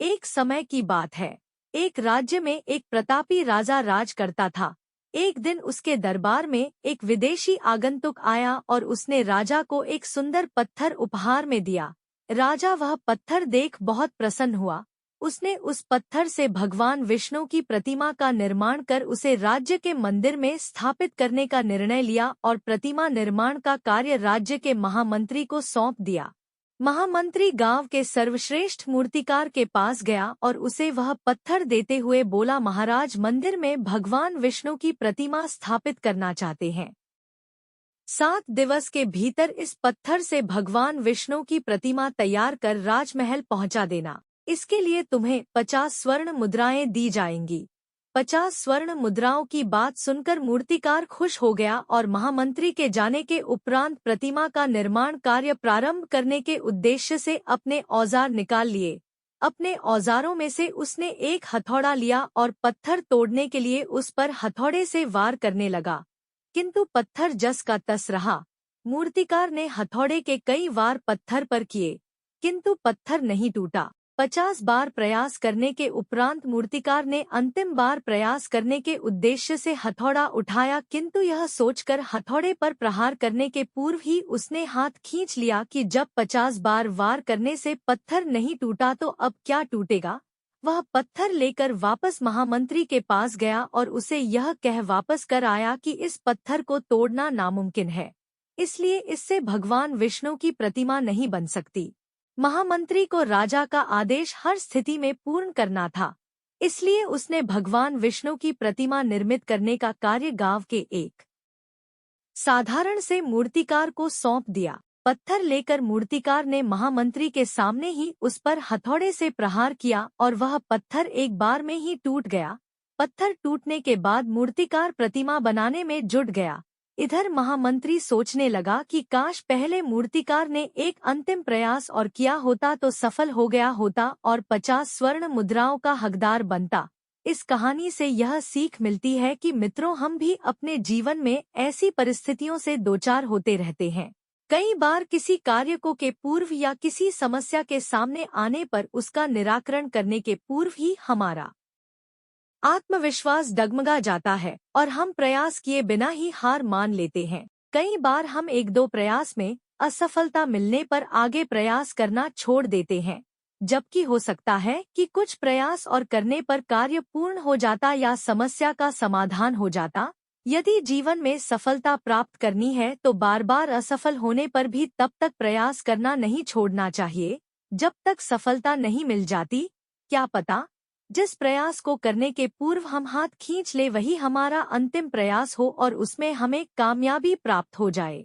एक समय की बात है। एक राज्य में एक प्रतापी राजा राज करता था। एक दिन उसके दरबार में एक विदेशी आगंतुक आया और उसने राजा को एक सुंदर पत्थर उपहार में दिया। राजा वह पत्थर देख बहुत प्रसन्न हुआ। उसने उस पत्थर से भगवान विष्णु की प्रतिमा का निर्माण कर उसे राज्य के मंदिर में स्थापित करने का निर्णय लिया और प्रतिमा निर्माण का कार्य राज्य के महामंत्री को सौंप दिया। महामंत्री गांव के सर्वश्रेष्ठ मूर्तिकार के पास गया और उसे वह पत्थर देते हुए बोला, महाराज, मंदिर में भगवान विष्णु की प्रतिमा स्थापित करना चाहते हैं। 7 दिवस के भीतर इस पत्थर से भगवान विष्णु की प्रतिमा तैयार कर राजमहल पहुंचा देना। इसके लिए तुम्हें 50 स्वर्ण मुद्राएं दी जाएंगी। 50 स्वर्ण मुद्राओं की बात सुनकर मूर्तिकार खुश हो गया और महामंत्री के जाने के उपरांत प्रतिमा का निर्माण कार्य प्रारंभ करने के उद्देश्य से अपने औजार निकाल लिए। अपने औजारों में से उसने एक हथौड़ा लिया और पत्थर तोड़ने के लिए उस पर हथौड़े से वार करने लगा, किंतु पत्थर जस का तस रहा। मूर्तिकार ने हथौड़े के कई वार पत्थर पर किए, किंतु पत्थर नहीं टूटा। 50 बार प्रयास करने के उपरांत मूर्तिकार ने अंतिम बार प्रयास करने के उद्देश्य से हथौड़ा उठाया, किंतु यह सोचकर हथौड़े पर प्रहार करने के पूर्व ही उसने हाथ खींच लिया कि जब 50 बार वार करने से पत्थर नहीं टूटा तो अब क्या टूटेगा। वह पत्थर लेकर वापस महामंत्री के पास गया और उसे यह कह वापस कर आया कि इस पत्थर को तोड़ना नामुमकिन है, इसलिए इससे भगवान विष्णु की प्रतिमा नहीं बन सकती। महामंत्री को राजा का आदेश हर स्थिति में पूर्ण करना था, इसलिए उसने भगवान विष्णु की प्रतिमा निर्मित करने का कार्य गांव के एक साधारण से मूर्तिकार को सौंप दिया। पत्थर लेकर मूर्तिकार ने महामंत्री के सामने ही उस पर हथौड़े से प्रहार किया और वह पत्थर एक बार में ही टूट गया। पत्थर टूटने के बाद मूर्तिकार प्रतिमा बनाने में जुट गया। इधर महामंत्री सोचने लगा कि काश पहले मूर्तिकार ने एक अंतिम प्रयास और किया होता तो सफल हो गया होता और 50 स्वर्ण मुद्राओं का हकदार बनता। इस कहानी से यह सीख मिलती है कि मित्रों, हम भी अपने जीवन में ऐसी परिस्थितियों से दोचार होते रहते हैं। कई बार किसी कार्य को के पूर्व या किसी समस्या के सामने आने पर उसका निराकरण करने के पूर्व ही हमारा आत्मविश्वास डगमगा जाता है और हम प्रयास किए बिना ही हार मान लेते हैं। कई बार हम एक दो प्रयास में असफलता मिलने पर आगे प्रयास करना छोड़ देते हैं, जबकि हो सकता है कि कुछ प्रयास और करने पर कार्य पूर्ण हो जाता या समस्या का समाधान हो जाता। यदि जीवन में सफलता प्राप्त करनी है तो बार बार असफल होने पर भी तब तक प्रयास करना नहीं छोड़ना चाहिए जब तक सफलता नहीं मिल जाती। क्या पता जिस प्रयास को करने के पूर्व हम हाथ खींच ले वही हमारा अंतिम प्रयास हो और उसमें हमें कामयाबी प्राप्त हो जाए।